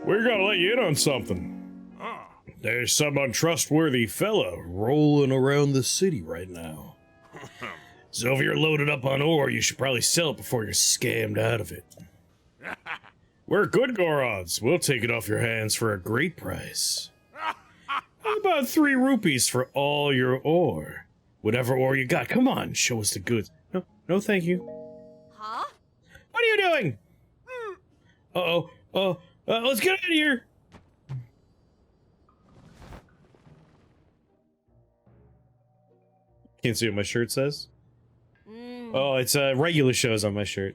We're gonna let you in on something. There's some untrustworthy fella rolling around the city right now. So if you're loaded up on ore, you should probably sell it before you're scammed out of it. We're good Gorons. We'll take it off your hands for a great price. How about 3 rupees for all your ore? Whatever ore you got, come on, show us the goods. No thank you. Huh? What are you doing? Uh-oh. Let's get out of here. Can't see what my shirt says. Oh, it's regular shows on my shirt.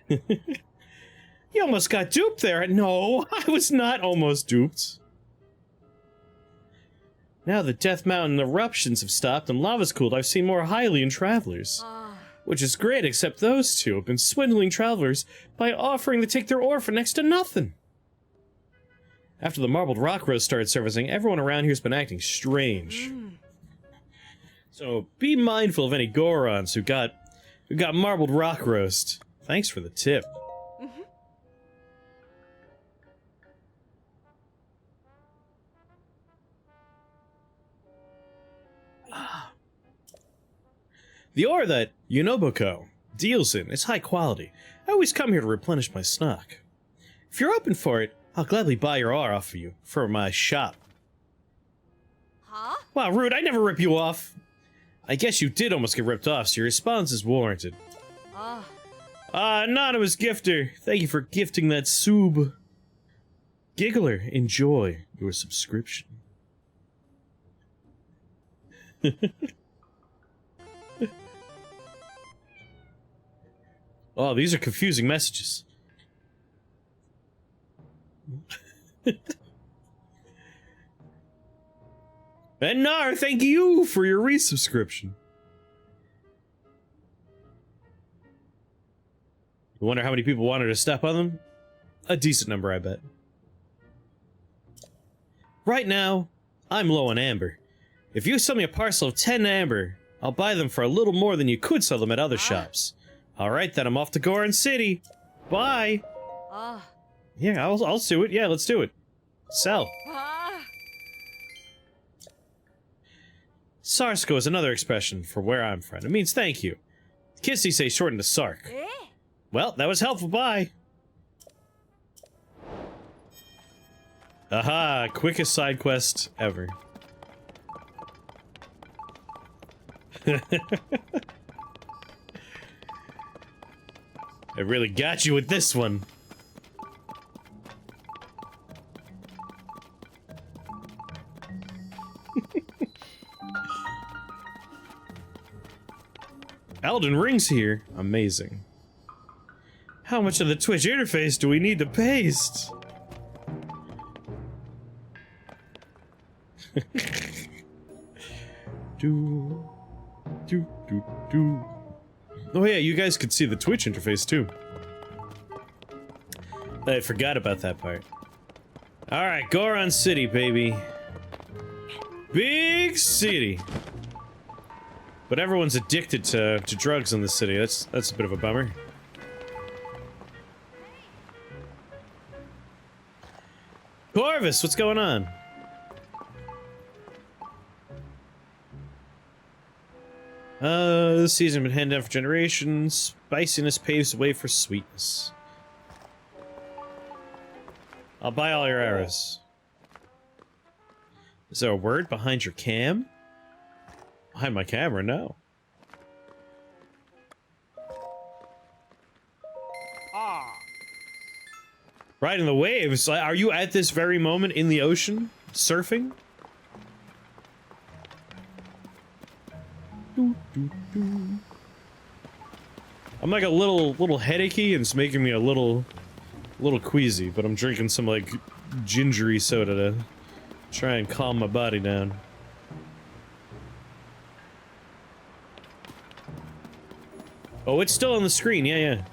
You almost got duped there. No, I was not almost duped. Now the Death Mountain eruptions have stopped and lava's cooled, I've seen more Hylian travelers. Which is great, except those two have been swindling travelers by offering to take their ore for next to nothing. After the marbled rock rose started surfacing, everyone around here's been acting strange. So be mindful of any Gorons who got marbled rock roast. Thanks for the tip. The ore that Unoboko deals in is high quality. I always come here to replenish my stock. If you're open for it, I'll gladly buy your ore off of you for my shop. Huh? Wow, rude, I never rip you off. I guess you did almost get ripped off, so your response is warranted. Anonymous gifter, thank you for gifting that sub. Giggler, enjoy your subscription. Oh, these are confusing messages. And Nar, thank you for your resubscription. You wonder how many people wanted to step on them? A decent number, I bet. Right now, I'm low on amber. If you sell me a parcel of 10 amber, I'll buy them for a little more than you could sell them at other shops. Alright, then I'm off to Goron City. Bye! Yeah, I'll do it. Yeah, let's do it. Sell. Sarsko is another expression for where I'm from. It means thank you. Kissy say shortened to Sark. Well, that was helpful. Bye. Aha, quickest side quest ever. I really got you with this one. Elden Ring's here. Amazing. How much of the Twitch interface do we need to paste? Oh yeah, you guys could see the Twitch interface too. I forgot about that part. Alright, Goron City, baby. Big city. But everyone's addicted to drugs in the city. That's a bit of a bummer. Corvus, what's going on? This season been handed down for generations. Spiciness paves the way for sweetness. I'll buy all your arrows. Is there a word behind your cam? Behind my camera, no. Riding the waves? Are you at this very moment in the ocean? Surfing? I'm like a little headachy and it's making me a little queasy, but I'm drinking some like gingery soda to try and calm my body down. Oh, it's still on the screen, yeah.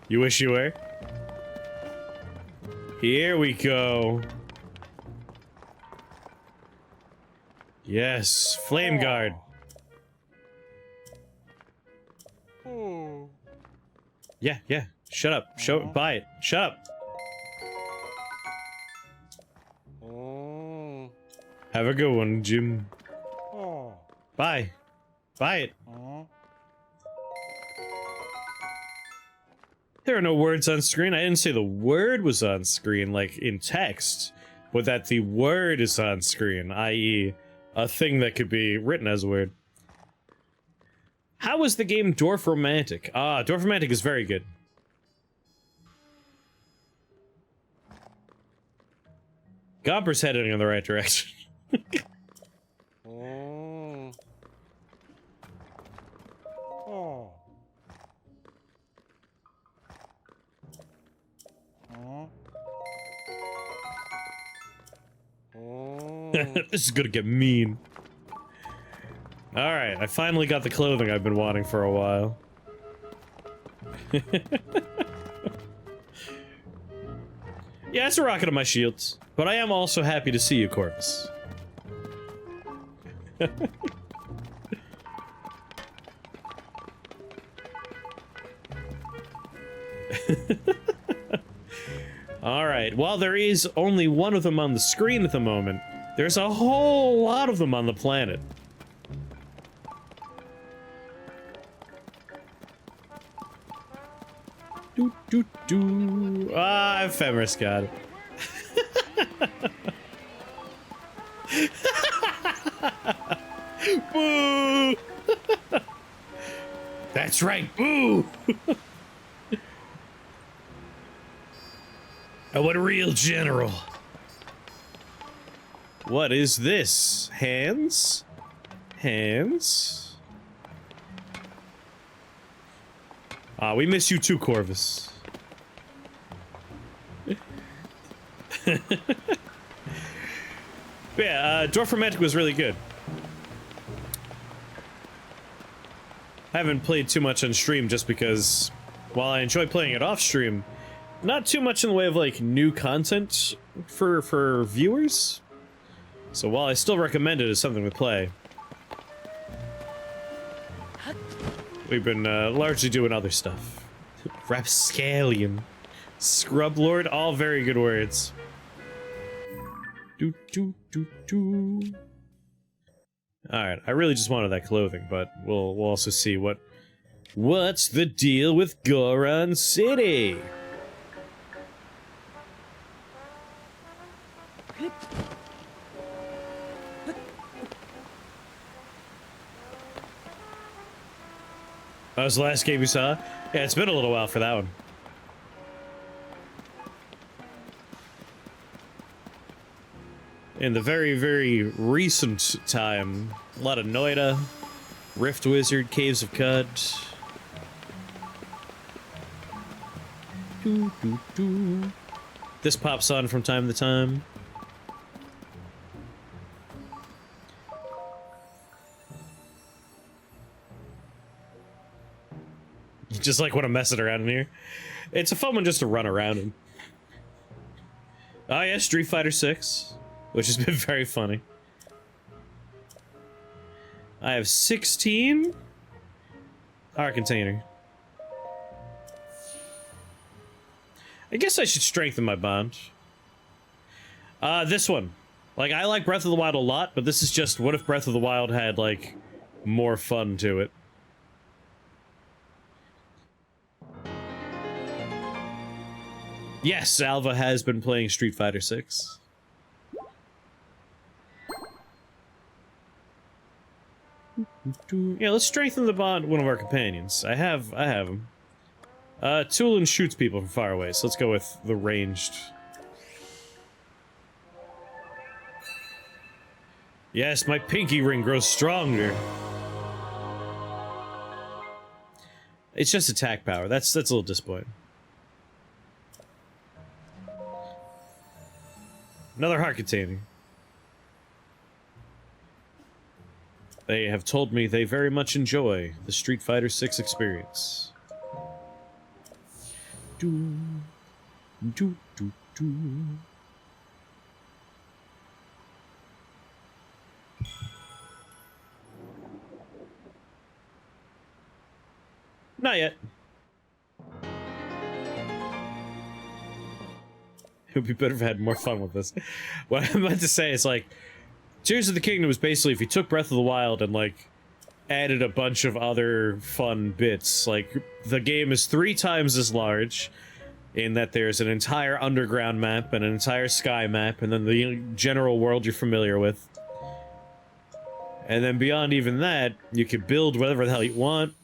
You wish you were? Here we go. Yes, Flame Guard. Yeah, yeah. Shut up. Buy it. Shut up. Have a good one, Jim. Bye. Buy it. There are no words on screen. I didn't say the word was on screen, like in text, but that the word is on screen, i.e. a thing that could be written as a word. How was the game Dwarf Romantic? Ah, Dwarf Romantic is very good. Gomper's heading in the right direction. This is gonna get mean. Alright, I finally got the clothing I've been wanting for a while. Yeah, it's a rocket on my shields. But I am also happy to see you, Corvus. Alright, while there is only one of them on the screen at the moment, there's a whole lot of them on the planet. Ah, Ephemeris got it. Boo! That's right, boo! Oh, what a real general. What is this? Hands? Hands? Ah, we miss you too, Corvus. Yeah, Dwarf Romantic was really good. I haven't played too much on stream just because, while I enjoy playing it off stream, not too much in the way of, like, new content for viewers. So while I still recommend it as something to play, we've been largely doing other stuff. Rapscallion, Scrub Lord, all very good words. Alright, I really just wanted that clothing, but we'll also see what's the deal with Goron City? That was the last game you saw? Yeah, it's been a little while for that one. In the very, very recent time, a lot of Noida, Rift Wizard, Caves of Cud. This pops on from time to time. You just like want to mess it around in here. It's a fun one just to run around in. Oh yeah, Street Fighter 6. Which has been very funny. I have 16. Our container. I guess I should strengthen my bond. This one. Like, I like Breath of the Wild a lot, but this is just, what if Breath of the Wild had, like, more fun to it? Yes, Alva has been playing Street Fighter 6. Yeah, let's strengthen the bond with one of our companions. I have him. Tulin shoots people from far away, so let's go with the ranged. Yes, my pinky ring grows stronger. It's just attack power. That's a little disappointing. Another heart container. They have told me they very much enjoy the Street Fighter 6 experience. Not yet. It would be better if I had more fun with this. What I meant to say is, like, Tears of the Kingdom was basically if you took Breath of the Wild and, like, added a bunch of other fun bits. Like, the game is 3 times as large, in that there's an entire underground map and an entire sky map, and then the general world you're familiar with. And then beyond even that, you can build whatever the hell you want.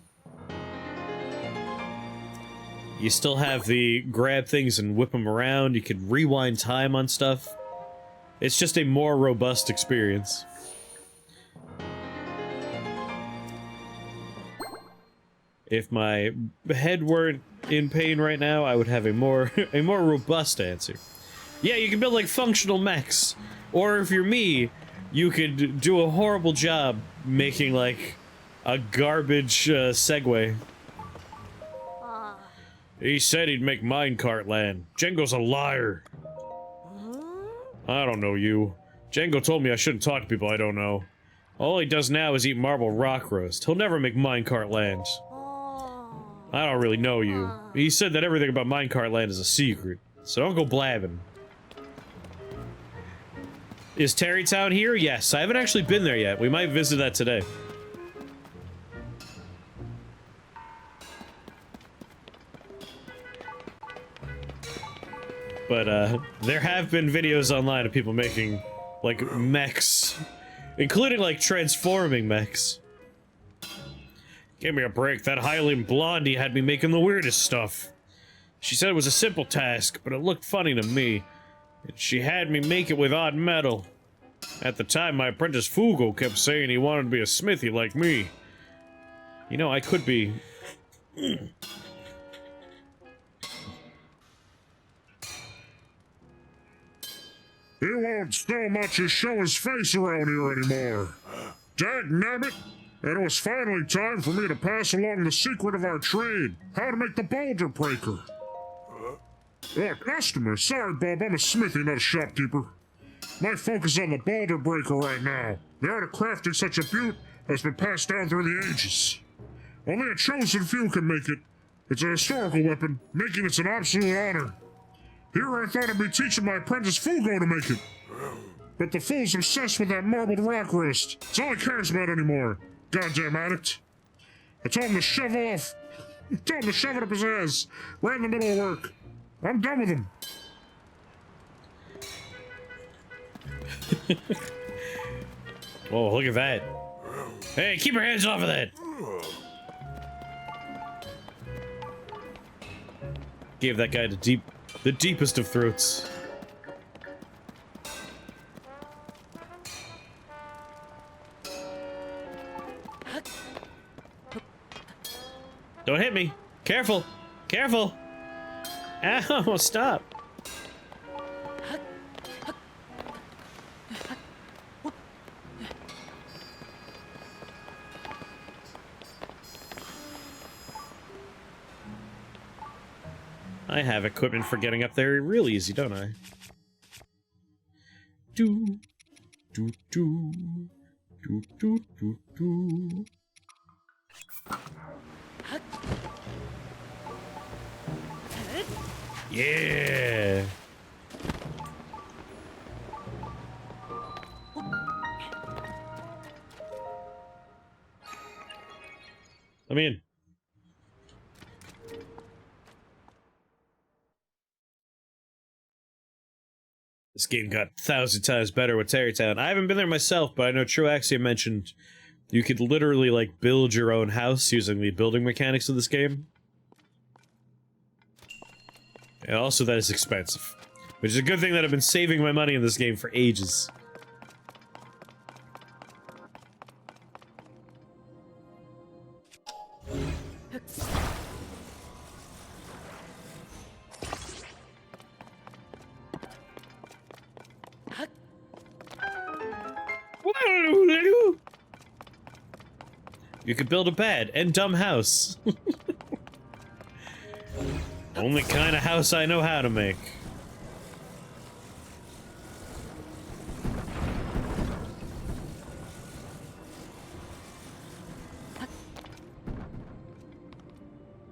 You still have the grab things and whip them around. You can rewind time on stuff. It's just a more robust experience. If my head weren't in pain right now, I would have a more robust answer. Yeah, you can build like functional mechs. Or if you're me, you could do a horrible job making like a garbage Segway. He said he'd make minecart land. Django's a liar. I don't know you. Django told me I shouldn't talk to people I don't know. All he does now is eat marble rock roast. He'll never make minecart land. I don't really know you. He said that everything about minecart land is a secret, so don't go blabbing. Is Terrytown here? Yes, I haven't actually been there yet. We might visit that today. But, there have been videos online of people making, like, mechs. Including, like, transforming mechs. Give me a break, that Highland Blondie had me making the weirdest stuff. She said it was a simple task, but it looked funny to me. And she had me make it with odd metal. At the time, my apprentice Fugo kept saying he wanted to be a smithy like me. You know, I could be... He won't so much as show his face around here anymore. Dagnabbit! And it was finally time for me to pass along the secret of our trade, how to make the boulder breaker. Customer, sorry Bob, I'm a smithy, not a shopkeeper. My focus is on the boulder breaker right now. The art of crafting such a beaut has been passed down through the ages. Only a chosen few can make it. It's a historical weapon, making it an absolute honor. Here I thought I'd be teaching my apprentice Fugo to make it. But the fool's obsessed with that marbled rock roast. It's all he cares about anymore. Goddamn addict. I told him to shove off. I told him to shove it up his ass. Right in the middle of work. I'm done with him. Oh, look at that. Hey, keep your hands off of that. Gave that guy the deepest of throats. Don't hit me. Careful. Careful. Ow, stop. I have equipment for getting up there real easy, don't I? Do, do, do, do, do, do, do. Yeah. Let me in. This game got 1,000 times better with Terrytown. I haven't been there myself, but I know True Axia mentioned you could literally, like, build your own house using the building mechanics of this game. And also that is expensive. Which is a good thing that I've been saving my money in this game for ages. You could build a bad and dumb house. Only kind of house I know how to make.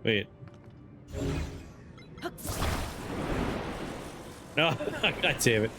Wait. No, god damn it.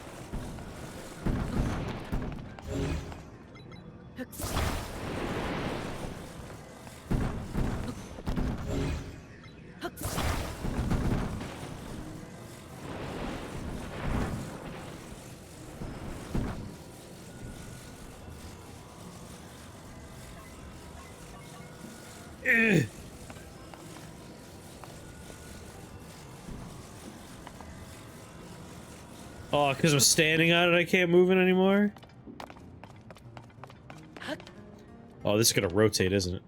Oh, because I'm standing on it, I can't move it anymore? Oh, this is gonna rotate, isn't it?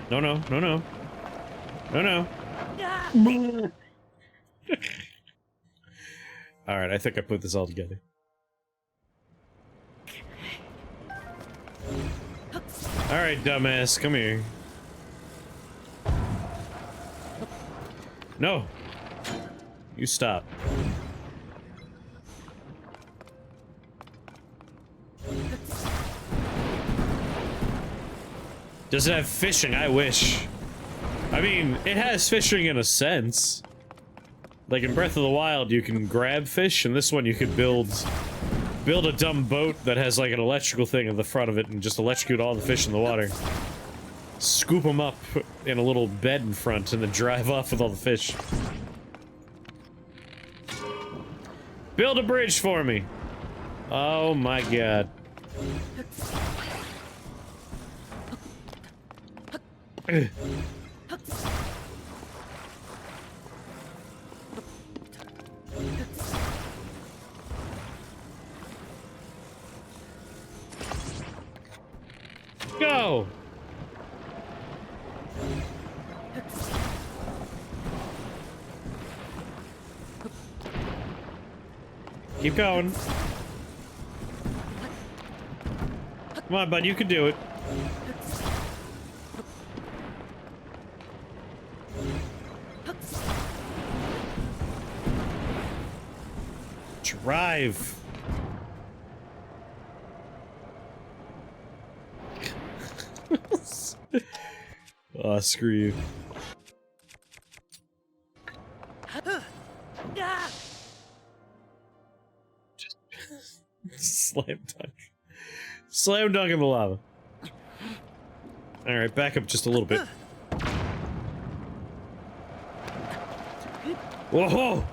No, no, no, no. No, no. Alright, I think I put this all together. Alright, dumbass, come here. No! You stop. Does it have fishing? I wish. I mean, it has fishing in a sense. Like in Breath of the Wild, you can grab fish, and this one you could build a dumb boat that has like an electrical thing in the front of it and just electrocute all the fish in the water. Scoop them up in a little bed in front and then drive off with all the fish. Build a bridge for me! Oh my god. Go! Keep going. Come on, bud, you can do it. Drive. Oh, screw you. Slam dunk. Slam dunk in the lava. Alright, back up just a little bit. Whoa!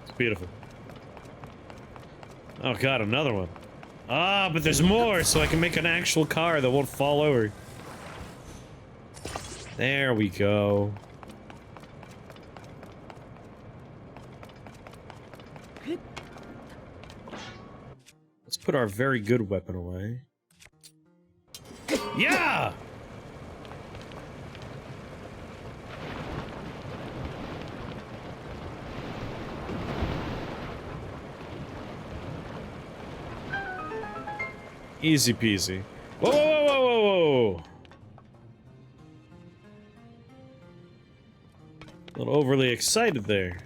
It's beautiful. Oh god, another one. Ah, but there's more, so I can make an actual car that won't fall over. There we go. Let's put our very good weapon away. Yeah! Easy peasy. Whoa, whoa, whoa, whoa, whoa, whoa! A little overly excited there.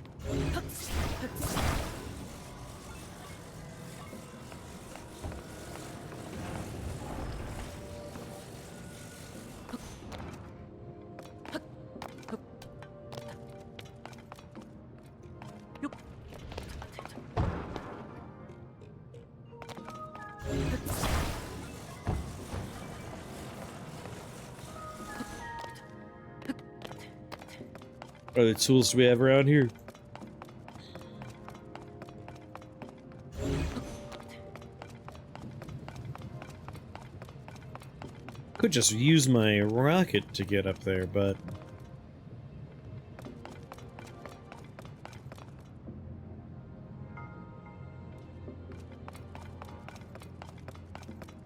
What other tools do we have around here? Could just use my rocket to get up there, but...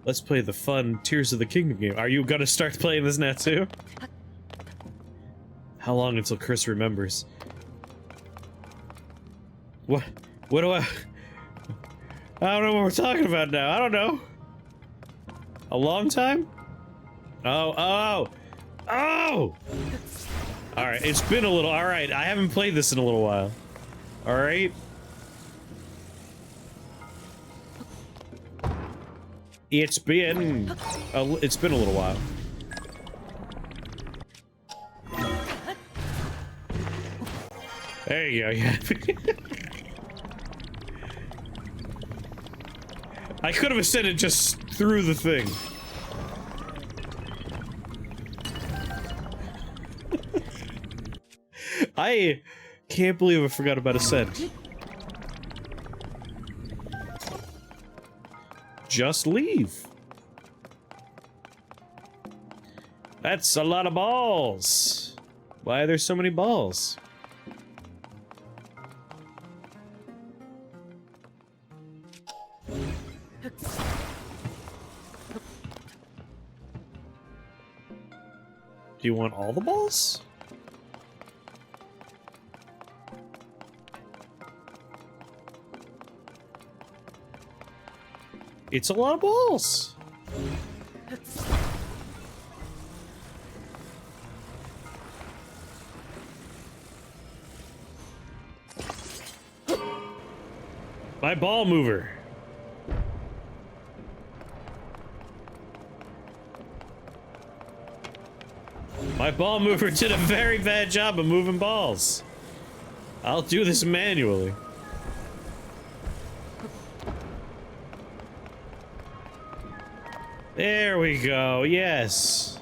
let's play the fun Tears of the Kingdom game. Are you gonna start playing this now too? How long until Chris remembers? What do I don't know what we're talking about now. I don't know. A long time? Oh, oh! Oh! Alright, it's been a little... Alright, I haven't played this in a little while. Alright? It's been a little while. There you go, yeah. I could have said it just through the thing. I can't believe I forgot about Ascent. Just leave. That's a lot of balls. Why are there so many balls? Do you want all the balls? It's a lot of balls. My ball mover. My ball mover did a very bad job of moving balls. I'll do this manually. There we go, yes.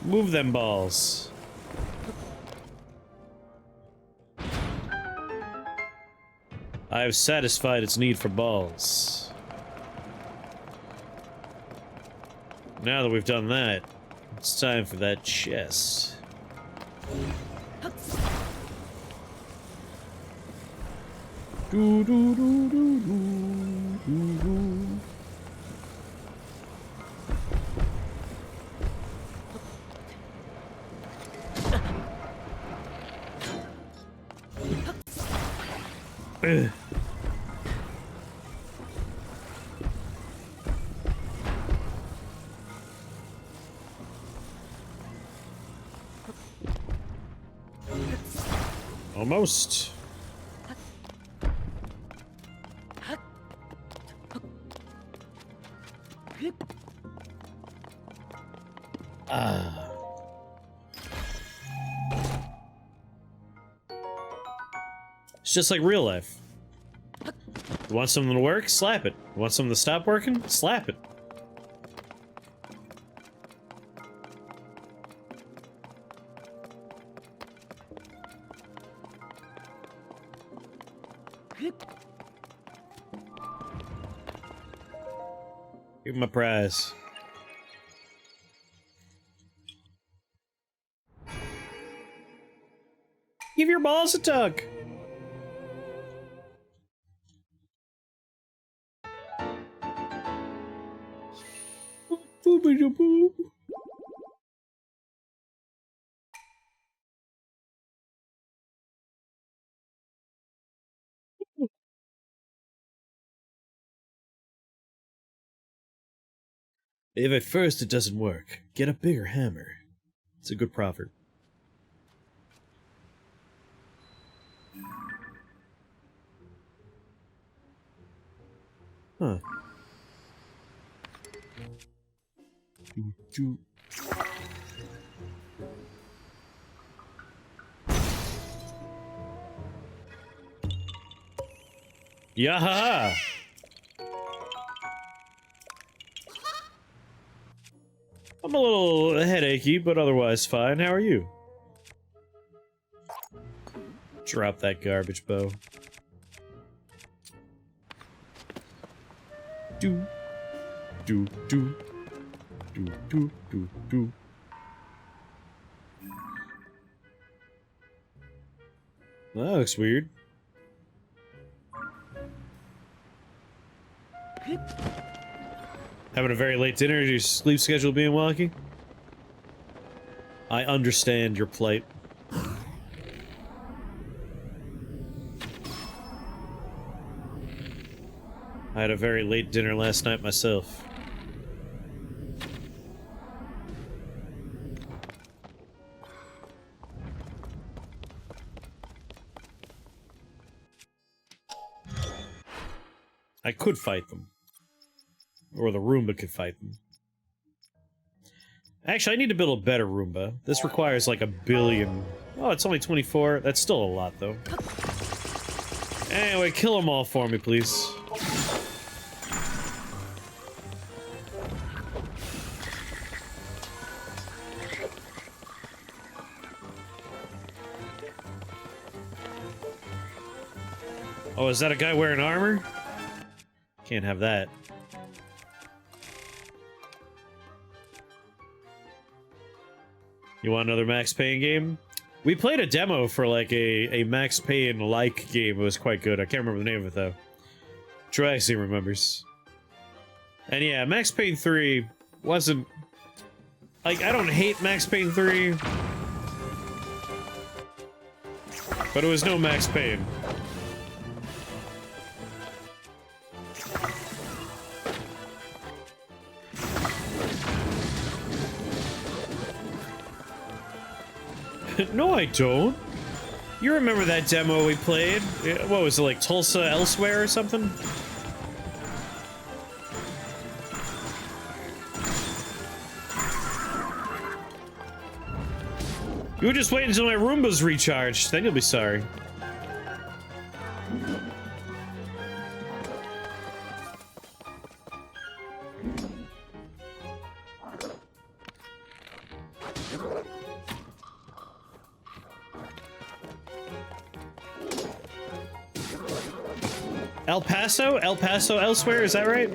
Move them balls. I have satisfied its need for balls. Now that we've done that, it's time for that chest. Do do do do do do do. Ugh. Almost. Ah. It's just like real life. You want something to work? Slap it. You want something to stop working? Slap it. Give him a prize. Give your balls a tug. If at first it doesn't work, get a bigger hammer. It's a good proverb. Huh. Yaha! I'm a little headachy, but otherwise fine. How are you? Drop that garbage bow. Do. Do, do. Do, do, do, do. Well, that looks weird. Having a very late dinner, your sleep schedule being wonky? I understand your plight. I had a very late dinner last night myself. I could fight them. Or the Roomba could fight them. Actually, I need to build a better Roomba. This requires like 1 billion. Oh, it's only 24. That's still a lot, though. Anyway, kill them all for me, please. Oh, is that a guy wearing armor? Can't have that. You want another Max Payne game? We played a demo for like a Max Payne-like game. It was quite good. I can't remember the name of it though. Troy actually remembers. And yeah, Max Payne 3 wasn't... Like, I don't hate Max Payne 3. But it was no Max Payne. No, I don't. You remember that demo we played? What was it, like Tulsa Elsewhere or something? You just wait until my Roomba's recharged, then you'll be sorry. El Paso? El Paso Elsewhere, is that right?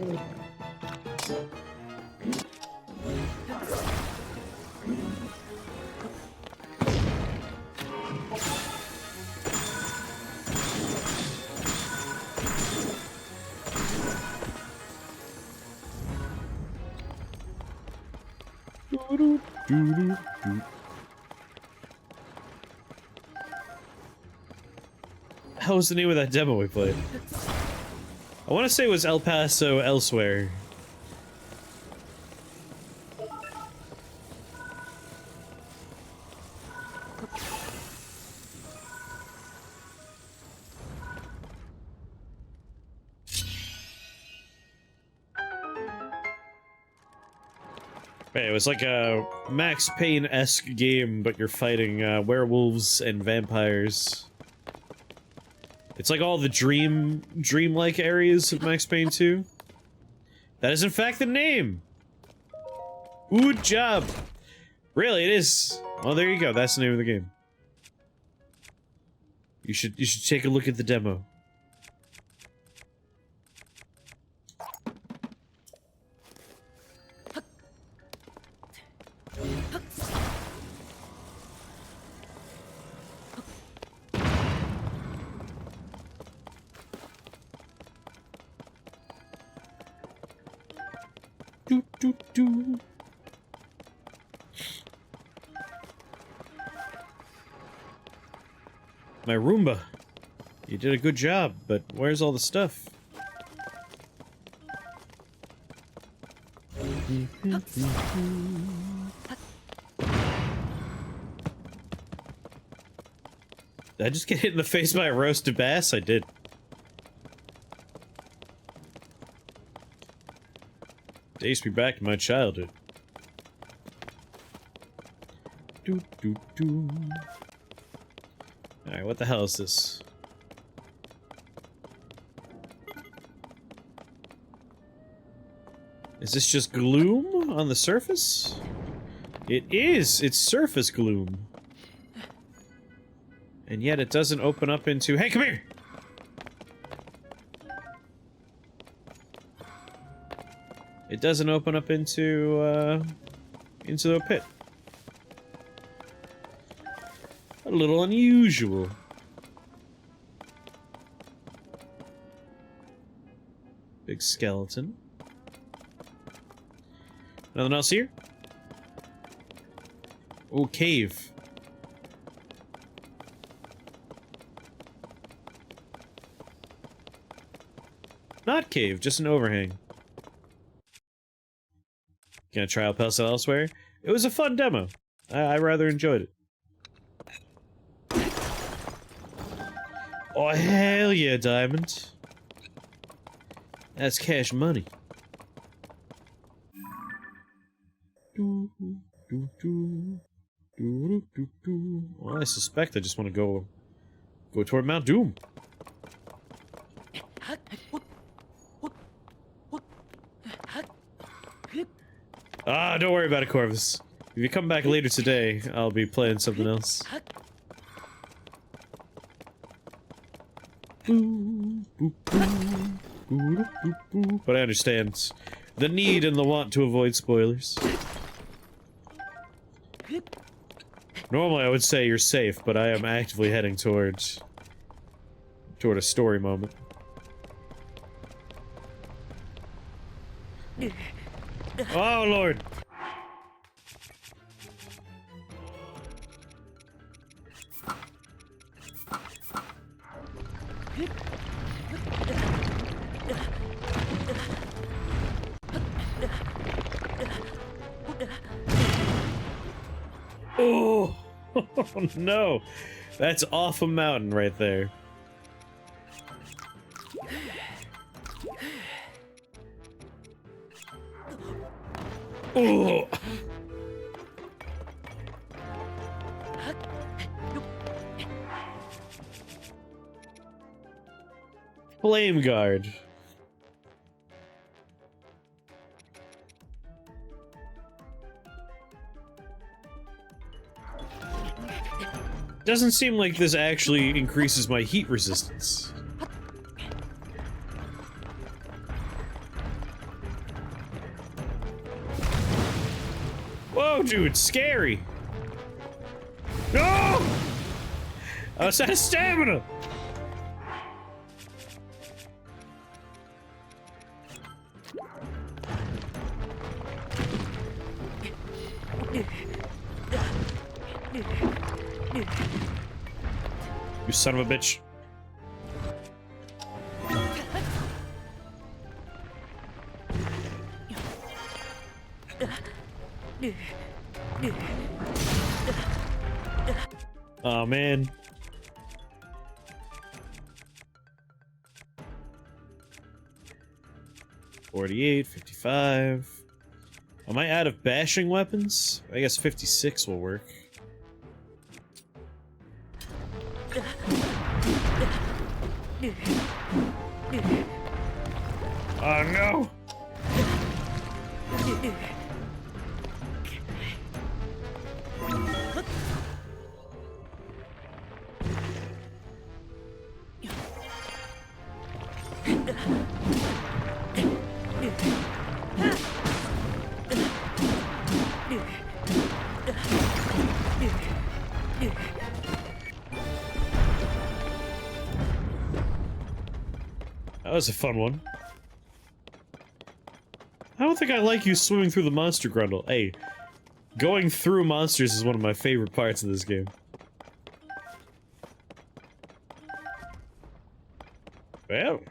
How was the name of that demo we played? I want to say it was El Paso Elsewhere. Hey, it was like a Max Payne-esque game, but you're fighting werewolves and vampires. It's like all the dreamlike areas of Max Payne 2. That is in fact the name! Good job! Really, it is. Well, there you go, that's the name of the game. You should take a look at the demo. Do. My Roomba. You did a good job, but where's all the stuff? Did I just get hit in the face by a roasted bass? I did. Takes me back to my childhood. Alright, what the hell is this? Is this just gloom on the surface? It is! It's surface gloom. And yet it doesn't open up into... Hey, come here! It doesn't open up into a pit. A little unusual. Big skeleton. Nothing else here? Oh, cave. Not cave, just an overhang. Gonna try out Pelsa Elsewhere? It was a fun demo. I rather enjoyed it. Oh, hell yeah, Diamond. That's cash money. Well, I suspect I just want to go toward Mount Doom. Ah, don't worry about it, Corvus. If you come back later today, I'll be playing something else. But I understand the need and the want to avoid spoilers. Normally I would say you're safe, but I am actively heading toward a story moment. Oh, Lord! Oh! Oh no! That's off a mountain right there. Oh! Flame Guard. Doesn't seem like this actually increases my heat resistance. Whoa, dude, scary! No! I was out of stamina! You son of a bitch. Oh man. $48, $55. Am I out of bashing weapons? I guess 56 will work. Oh no! That was a fun one. I don't think I like you swimming through the monster grundle. Hey, going through monsters is one of my favorite parts of this game. Well,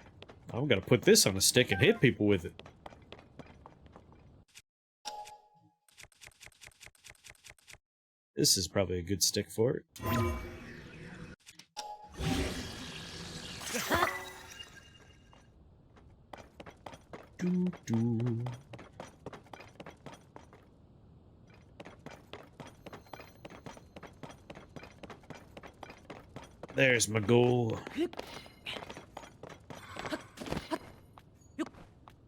I'm gonna put this on a stick and hit people with it. This is probably a good stick for it. There's my goal.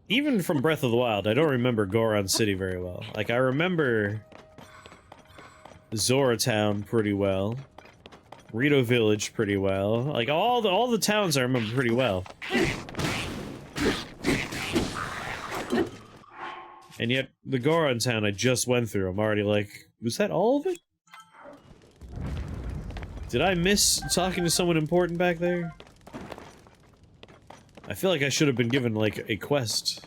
Even from Breath of the Wild, I don't remember Goron City very well. Like, I remember Zora Town pretty well, Rito Village pretty well. Like, all the towns I remember pretty well. And yet, the Goron town I just went through, I'm already like, was that all of it? Did I miss talking to someone important back there? I feel like I should have been given, like, a quest.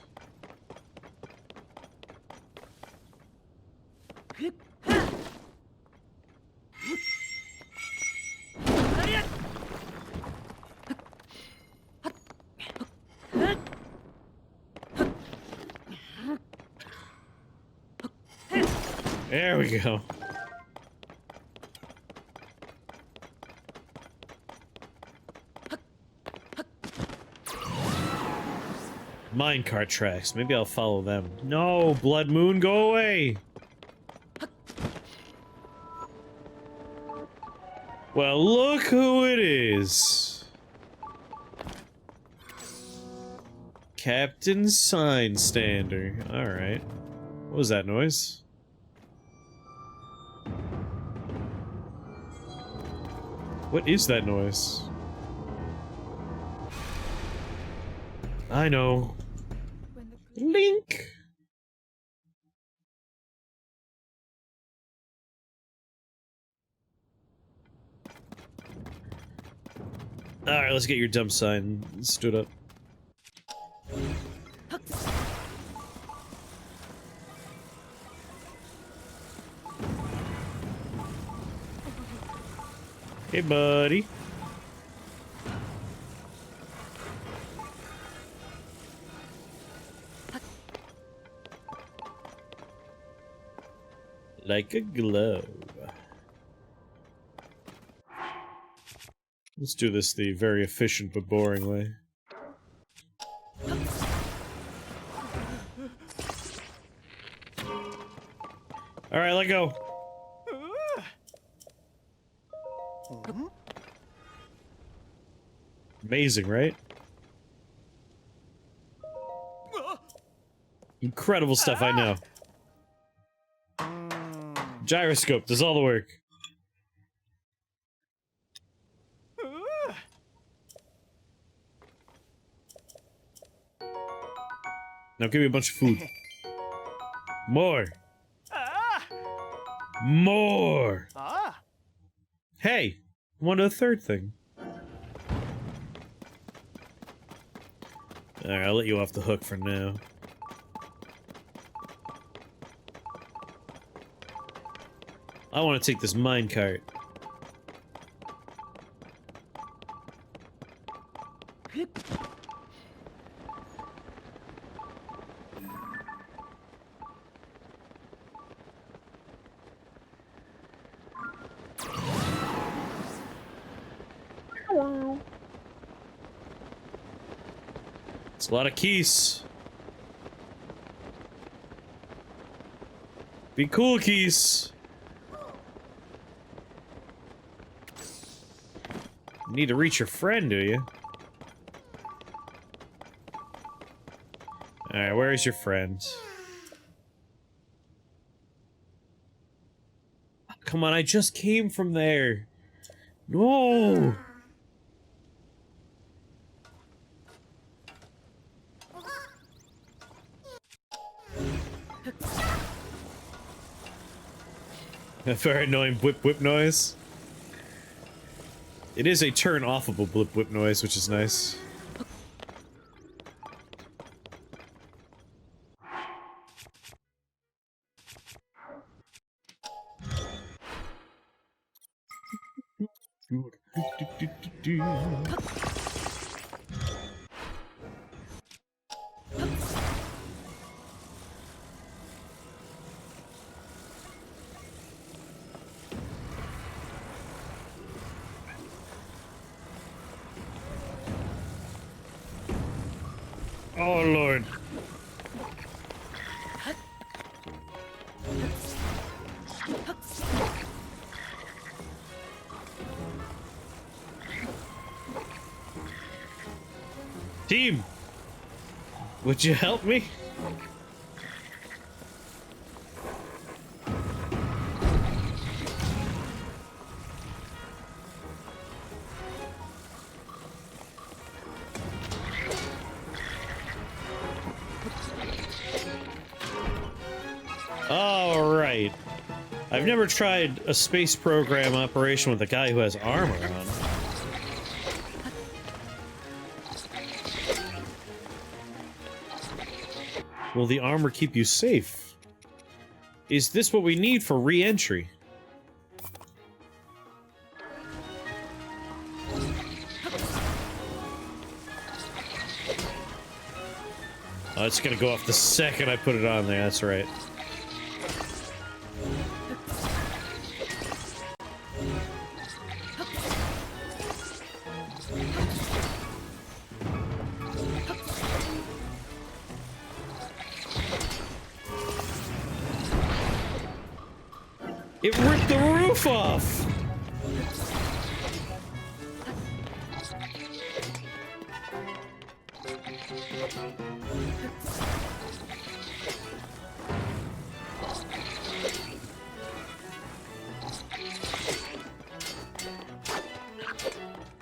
There we go. Minecart tracks. Maybe I'll follow them. No, Blood Moon, go away! Well, look who it is. Captain Signstander. Alright. What was that noise? What is that noise? I know. Link! Alright, let's get your dump sign stood up. Hey, buddy. Like a glove. Let's do this the very efficient but boring way. Alright, let go. Amazing, right? Incredible stuff, I know. Gyroscope does all the work. Now give me a bunch of food. More. More. Hey, want a third thing? Alright, I'll let you off the hook for now. I want to take this minecart. It's a lot of keys. Be cool, keys. You need to reach your friend, do you? Alright, where is your friend? Come on, I just came from there. No! A very annoying whip whip noise. It is a turn-offable blip whip noise, which is nice. Oh, Lord. Team! Would you help me? Alright. I've never tried a space program operation with a guy who has armor on. Will the armor keep you safe? Is this what we need for re-entry? Oh, it's gonna go off the second I put it on there, that's right. It ripped the roof off!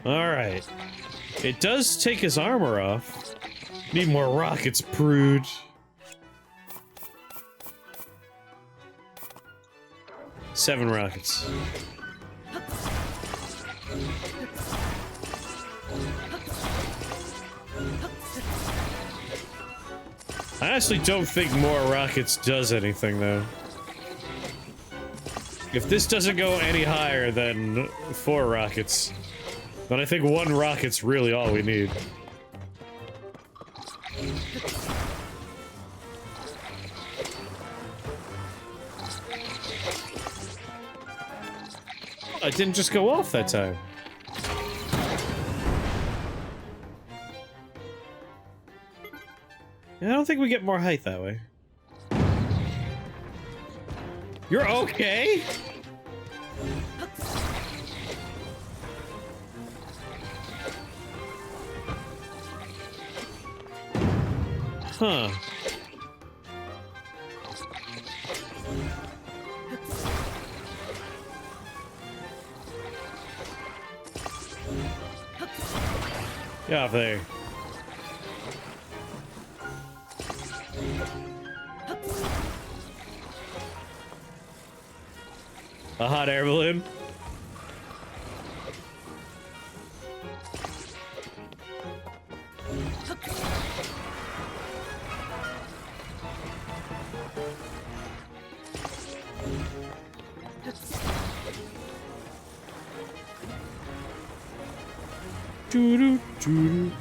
Alright. It does take his armor off. Need more rockets, prude. Seven rockets. I honestly don't think more rockets does anything, though. If this doesn't go any higher than 4 rockets, then I think 1 rocket's really all we need. Oh, it didn't just go off that time. I don't think we get more height that way. You're okay? Huh. Get off there. A hot air balloon? Doo-doo, doo-doo.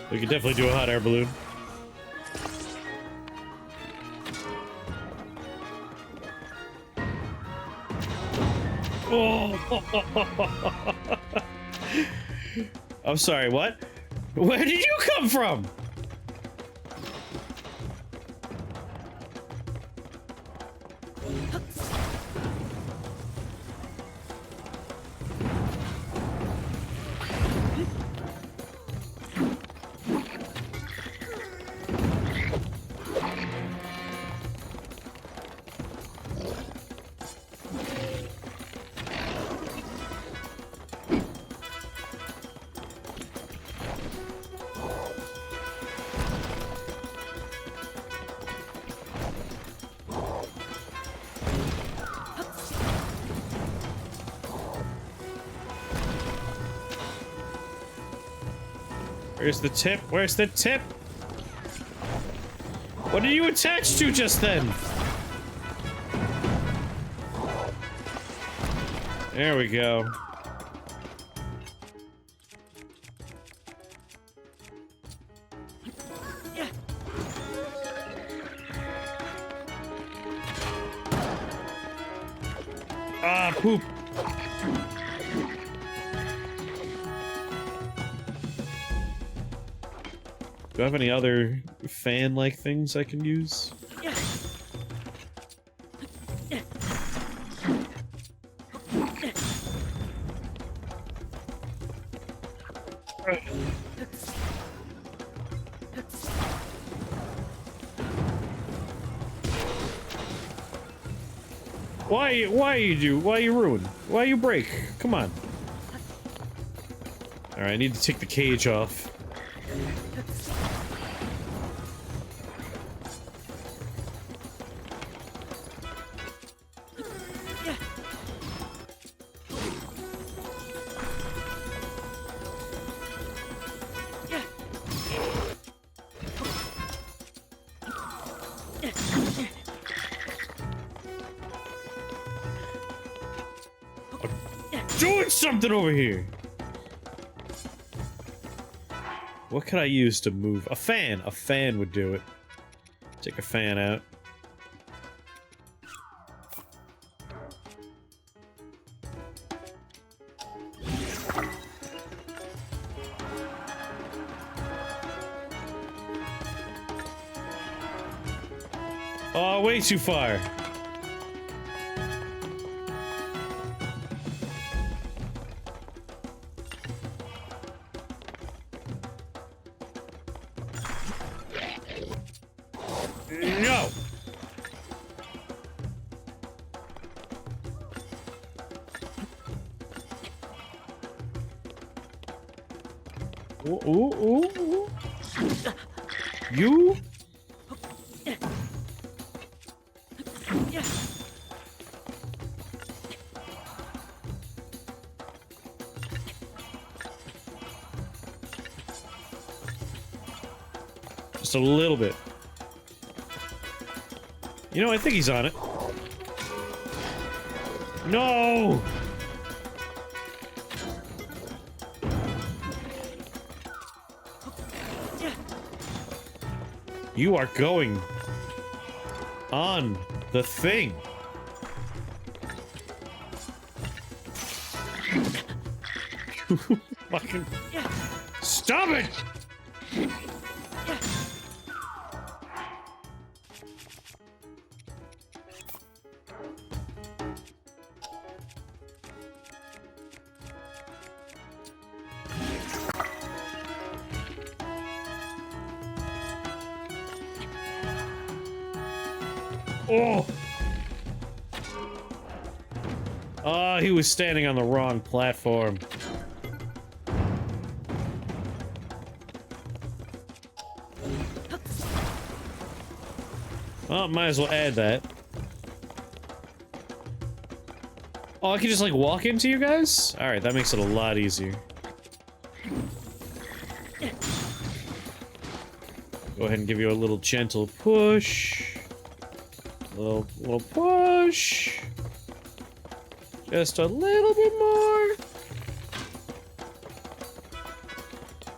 We could definitely do a hot air balloon. Oh! I'm sorry, what? Where did you come from? Where's the tip? Where's the tip? What are you attached to just then? There we go. Ah, poop. Do I have any other fan-like things I can use? Why you ruin? Why you break? Come on. Alright, I need to take the cage off. Doing something over here. What could I use to move? A fan. A fan would do it. Take a fan out. Oh, way too far. No! Ooh, ooh, ooh, ooh. You? Just a little bit. You know, I think he's on it. No! You are going on the thing. Fucking stop it! Oh! Oh, he was standing on the wrong platform. Oh, might as well add that. Oh, I can just, like, walk into you guys? Alright, that makes it a lot easier. Go ahead and give you a little gentle push. Little push. Just a little bit more.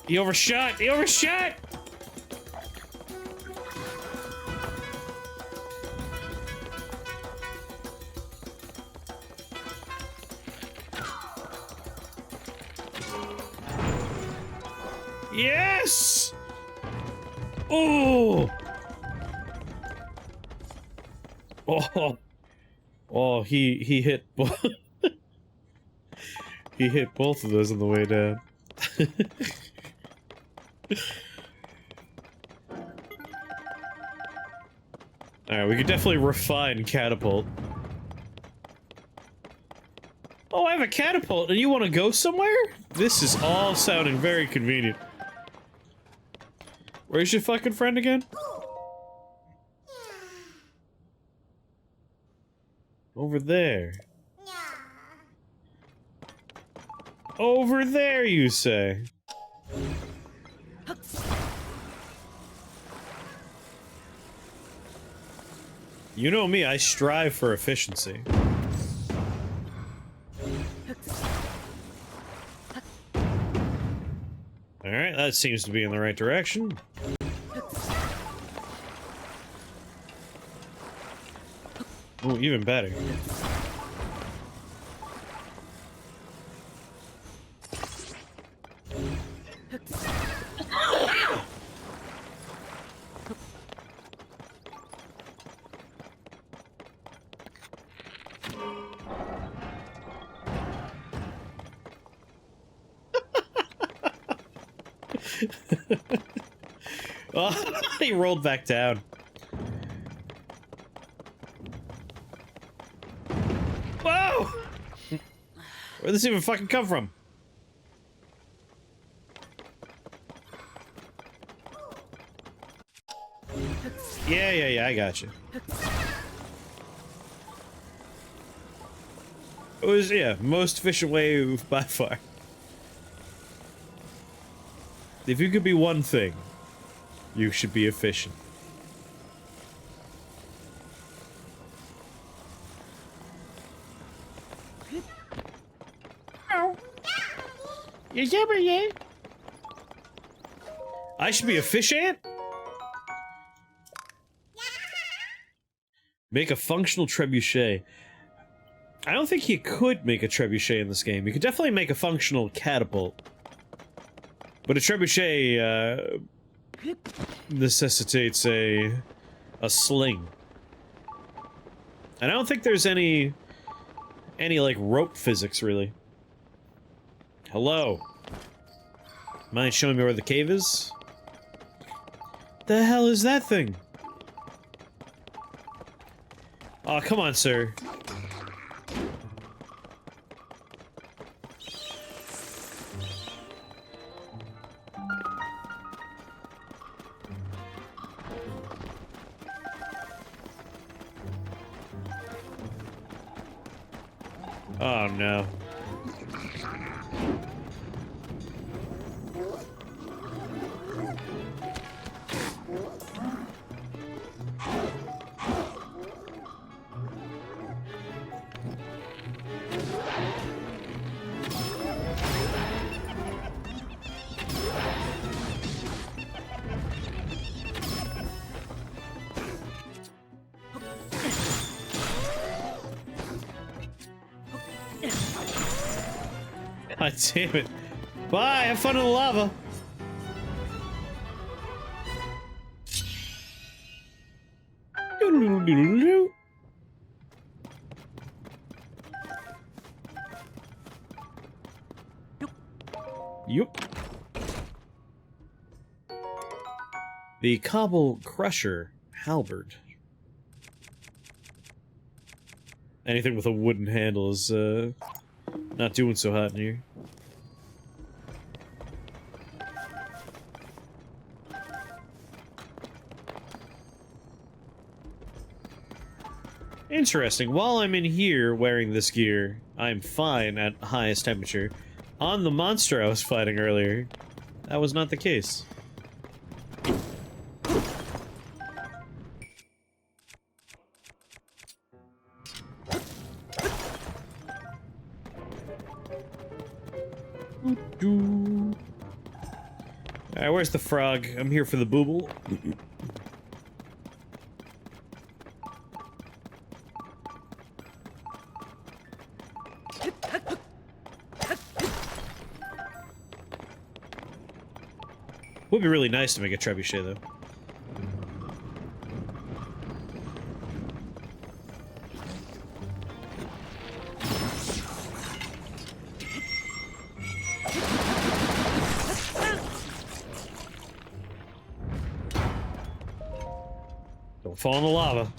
He overshot! He overshot! Yes! Oh! Oh! Oh, he hit both. He hit both of those on the way down. Alright, we could definitely refine catapult. Oh, I have a catapult, and you want to go somewhere? This is all sounding very convenient. Where's your fucking friend again? Over there. Over there, you say? You know me, I strive for efficiency. Alright, that seems to be in the right direction. Oh, even better. Oh, he rolled back down. Whoa! Where'd this even fucking come from? Yeah, I got you. It was, yeah, most efficient way by far. If you could be one thing, you should be efficient. I should be a fish ant? Make a functional trebuchet. I don't think you could make a trebuchet in this game. You could definitely make a functional catapult. But a trebuchet, necessitates a sling. And I don't think there's any like rope physics really. Hello. Mind showing me where the cave is? The hell is that thing? Oh, come on, sir. Oh, no. God damn it. Bye, have fun in the lava. Yup. The Cobble Crusher Halberd. Anything with a wooden handle is, not doing so hot in here. Interesting. While I'm in here wearing this gear, I'm fine at highest temperature. On the monster I was fighting earlier, that was not the case. Alright, where's the frog? I'm here for the booble. Would be really nice to make a trebuchet, though. Don't fall in the lava.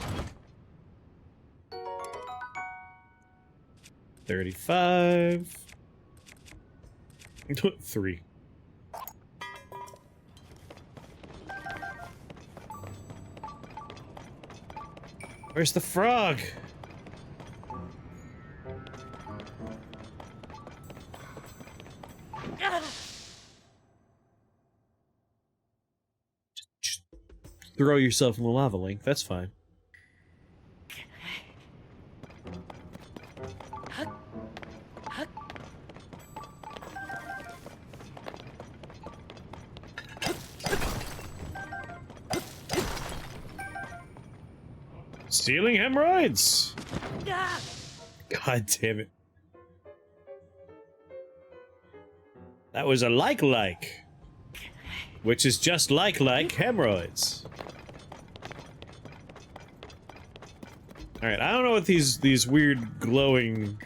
35. 3. Where's the frog? Just throw yourself in the lava, Link. That's fine. Stealing hemorrhoids! God damn it. That was a like. Which is just like hemorrhoids. Alright, I don't know what these weird glowing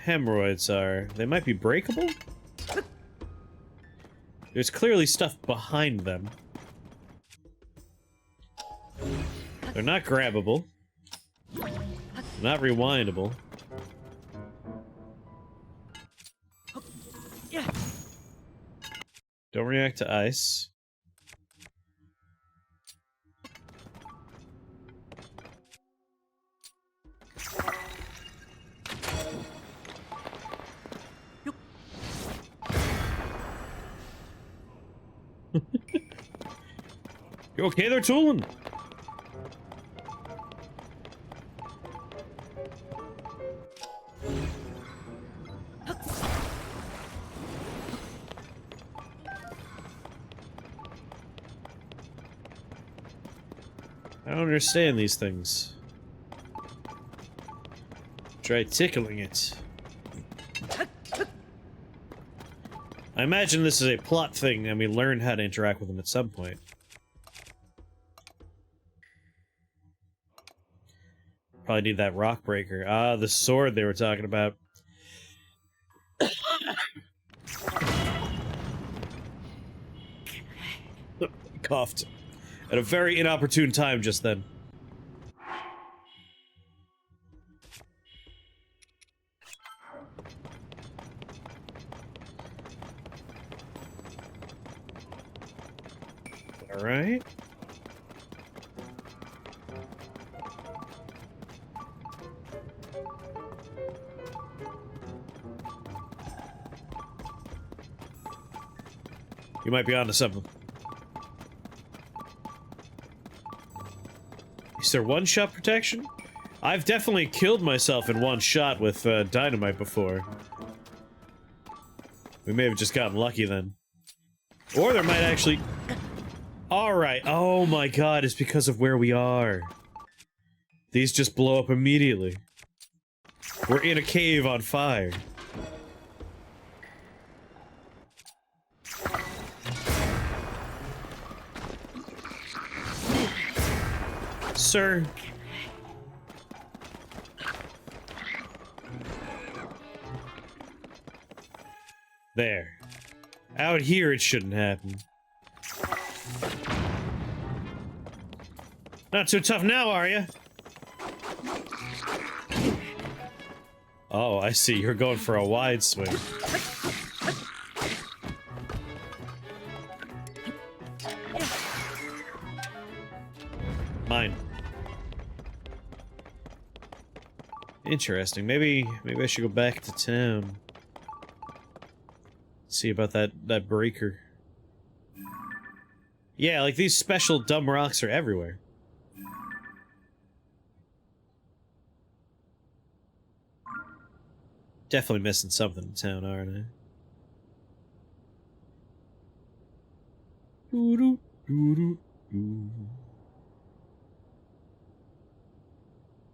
hemorrhoids are. They might be breakable? There's clearly stuff behind them. They're not grabbable. Not rewindable. Don't react to ice. You okay there, Toolin? I don't understand these things. Try tickling it. I imagine this is a plot thing and we learn how to interact with them at some point. Probably need that rock breaker. Ah, the sword they were talking about. Coughed. At a very inopportune time just then. Alright. You might be onto something. Is there one-shot protection? I've definitely killed myself in one shot with dynamite before. We may have just gotten lucky then. Or there might actually... Alright, oh my god, it's because of where we are. These just blow up immediately. We're in a cave on fire. Sir. There. Out here it shouldn't happen. Not too tough now, are you? Oh, I see. You're going for a wide swing. Mine. Interesting. Maybe I should go back to town. See about that breaker. Yeah, like these special dumb rocks are everywhere. Definitely missing something in town, aren't I? Doo-doo, doo-doo, doo.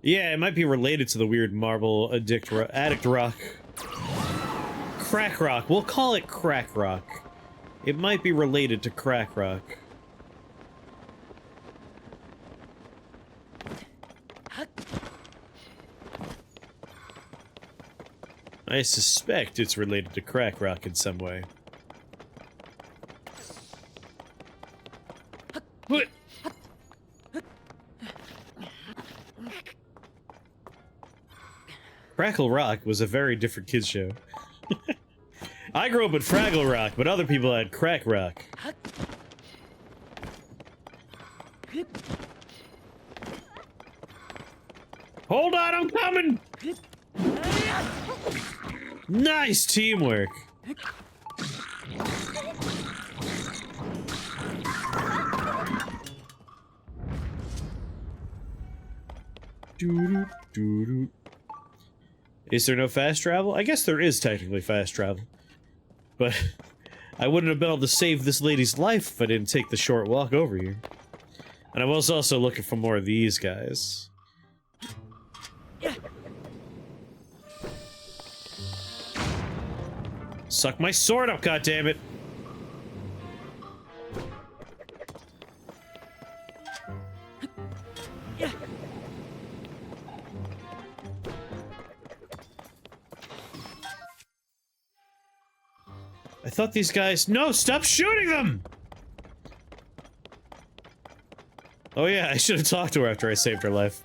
Yeah, it might be related to the weird marble addict rock. Crack rock. We'll call it crack rock. It might be related to crack rock. I suspect it's related to crack rock in some way. Crackle Rock was a very different kids show. I grew up with Fraggle Rock, but other people had Crack Rock. Hold on, I'm coming! Nice teamwork! Doo-doo-doo-doo. Is there no fast travel? I guess there is technically fast travel. But I wouldn't have been able to save this lady's life if I didn't take the short walk over here. And I was also looking for more of these guys. Suck my sword up, goddammit! I thought these guys— No, stop shooting them! Oh yeah, I should have talked to her after I saved her life.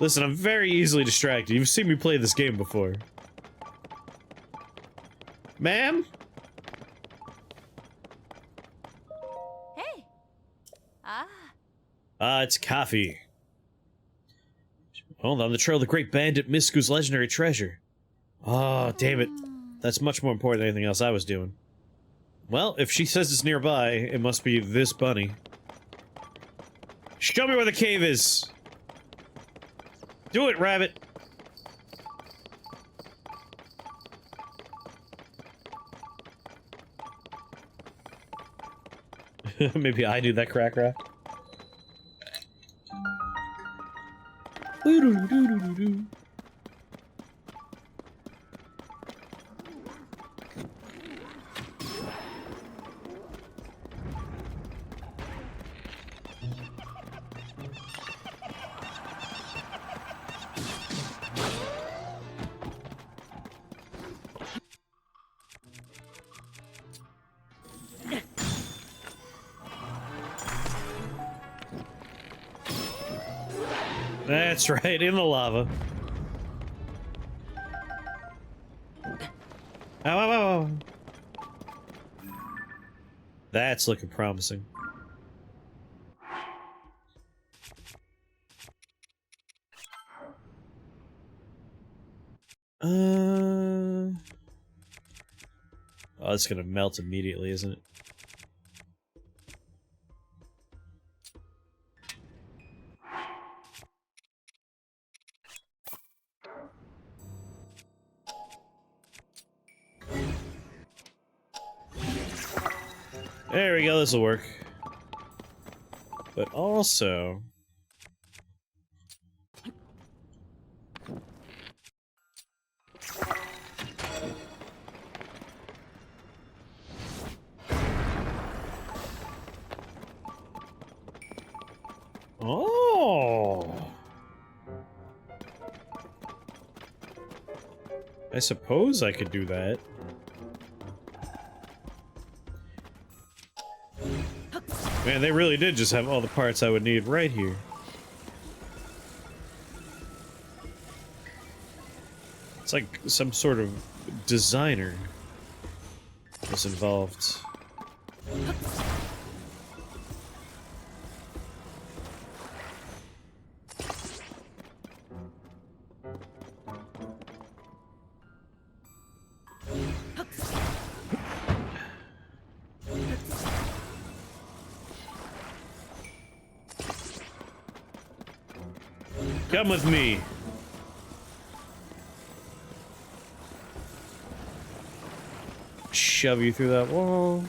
Listen, I'm very easily distracted. You've seen me play this game before. Ma'am? Hey. Ah. Ah, it's coffee. Hold on the trail of the great bandit Misku's legendary treasure. Oh, damn it. That's much more important than anything else I was doing. Well, if she says it's nearby, it must be this bunny. Show me where the cave is! Do it, rabbit! Maybe I do that crack rock. Doo-doo-doo-doo-doo. That's right, in the lava. Ow, ow, ow, ow. That's looking promising. Oh, it's gonna melt immediately, isn't it? There we go, this'll work. But also... Oh! I suppose I could do that. Man, they really did just have all the parts I would need right here. It's like some sort of designer was involved. Come with me. Shove you through that wall.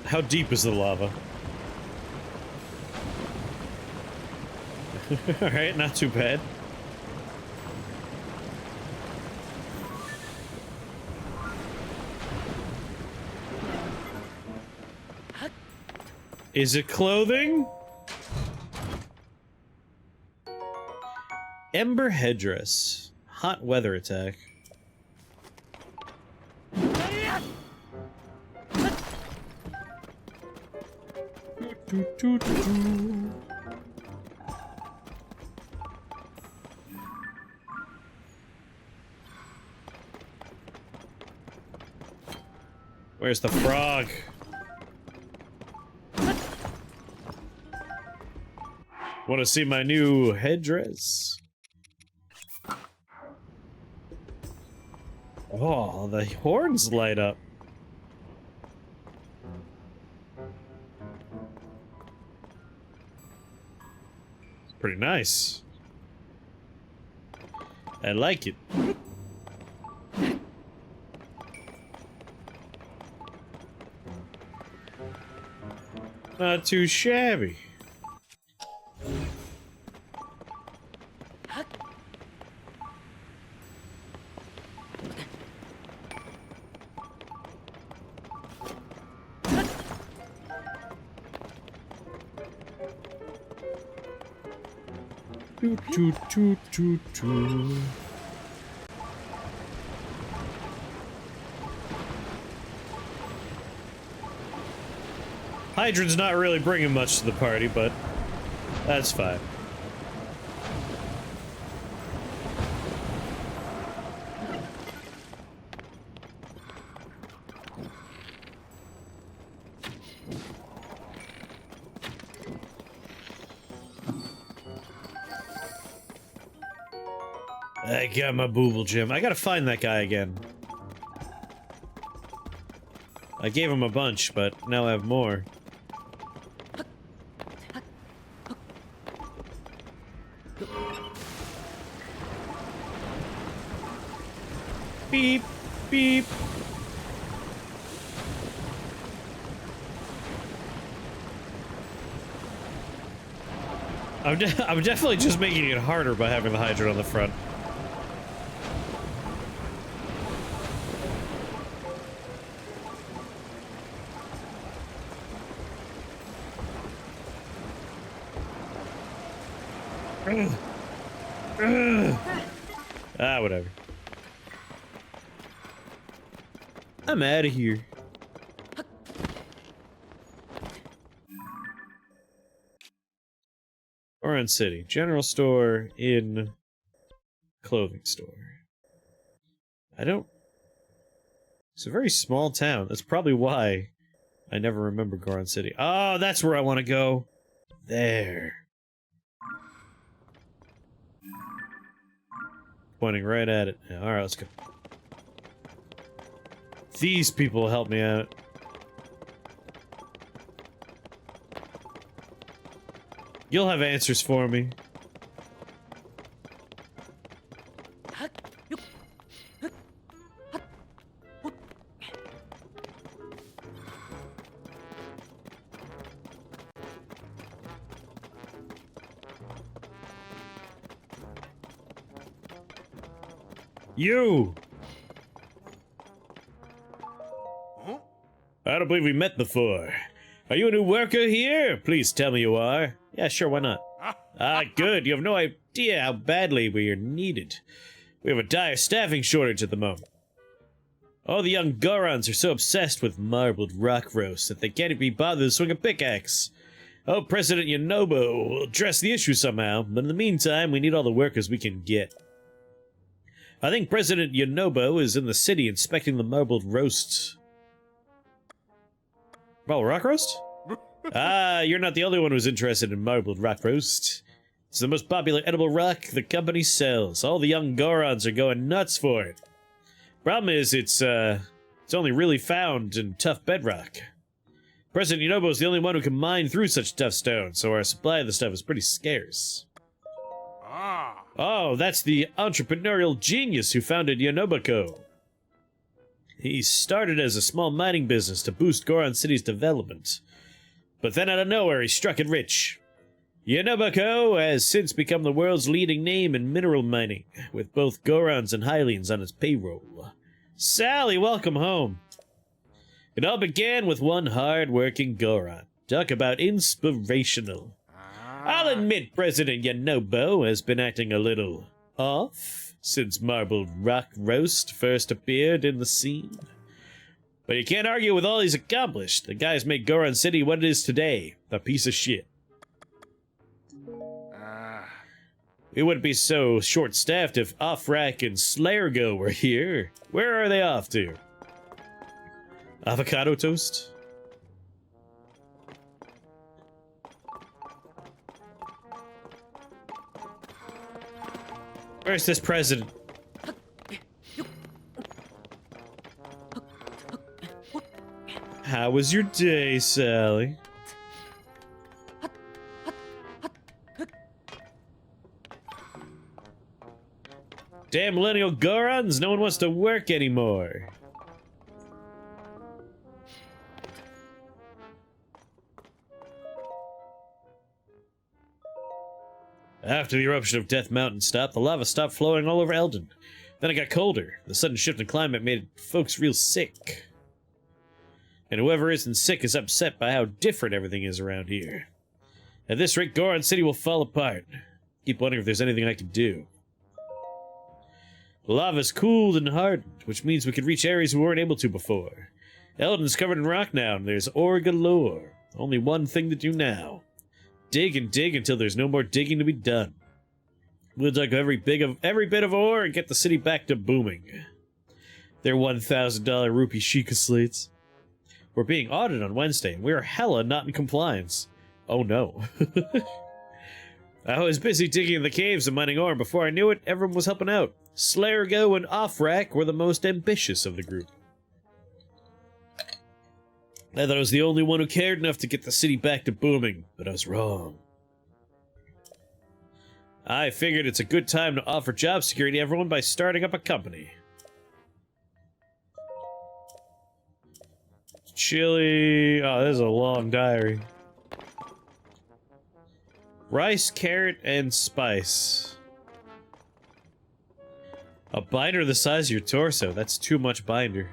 How deep is the lava? Alright, not too bad. Is it clothing? Ember headdress. Hot weather attack. Where's the frog? Want to see my new headdress? Oh, the horns light up. It's pretty nice. I like it. Not too shabby. Hydrant's not really bringing much to the party, but that's fine. I got my booble gem. I gotta find that guy again. I gave him a bunch, but now I have more. Beep, beep. I'm definitely just making it harder by having the hydrant on the front. Ah, whatever. I'm out of here. Goron City. General store in clothing store. I don't... It's a very small town. That's probably why I never remember Goron City. Oh, that's where I want to go. There. Pointing right at it. Yeah, alright, let's go. These people help me out. You'll have answers for me. You! Huh? I don't believe we met before. Are you a new worker here? Please tell me you are. Yeah, sure, why not? Ah, good. You have no idea how badly we are needed. We have a dire staffing shortage at the moment. All the young Gorons are so obsessed with marbled rock roast that they can't be bothered to swing a pickaxe. Oh, President Yonobo will address the issue somehow, but in the meantime, we need all the workers we can get. I think President Yonobo is in the city inspecting the marbled roasts. Marbled rock roast? Ah, you're not the only one who's interested in marbled rock roast. It's the most popular edible rock the company sells. All the young Gorons are going nuts for it. Problem is, it's only really found in tough bedrock. President Yonobo is the only one who can mine through such tough stone, so our supply of the stuff is pretty scarce. Ah. Oh, that's the entrepreneurial genius who founded Yonobako. He started as a small mining business to boost Goron City's development. But then out of nowhere, he struck it rich. Yonobako has since become the world's leading name in mineral mining, with both Gorons and Hylians on its payroll. Sally, welcome home. It all began with one hard-working Goron. Talk about inspirational. I'll admit President Yonobo has been acting a little off since marbled rock roast first appeared in the scene. But you can't argue with all he's accomplished. The guy's made Goron City what it is today. A piece of shit. We wouldn't be so short-staffed if Offrack and Slayergo were here. Where are they off to? Avocado toast? Where's this president? How was your day, Sally? Damn millennial Gorons, no one wants to work anymore. After the eruption of Death Mountain stopped, the lava stopped flowing all over Eldon. Then it got colder. The sudden shift in climate made folks real sick. And whoever isn't sick is upset by how different everything is around here. At this rate, Goron City will fall apart. Keep wondering if there's anything I can do. The lava's cooled and hardened, which means we could reach areas we weren't able to before. Eldon's covered in rock now, and there's ore galore. Only one thing to do now. Dig and dig until there's no more digging to be done. We'll dug every bit of ore and get the city back to booming. They're $1,000 rupee Sheikah slates. We're being audited on Wednesday, and we're hella not in compliance. Oh no. I was busy digging in the caves and mining ore, and before I knew it, everyone was helping out. Slayergo and Offrack were the most ambitious of the group. I thought I was the only one who cared enough to get the city back to booming, but I was wrong. I figured it's a good time to offer job security to everyone by starting up a company. Chili... Oh, this is a long diary. Rice, carrot, and spice. A binder the size of your torso. That's too much binder.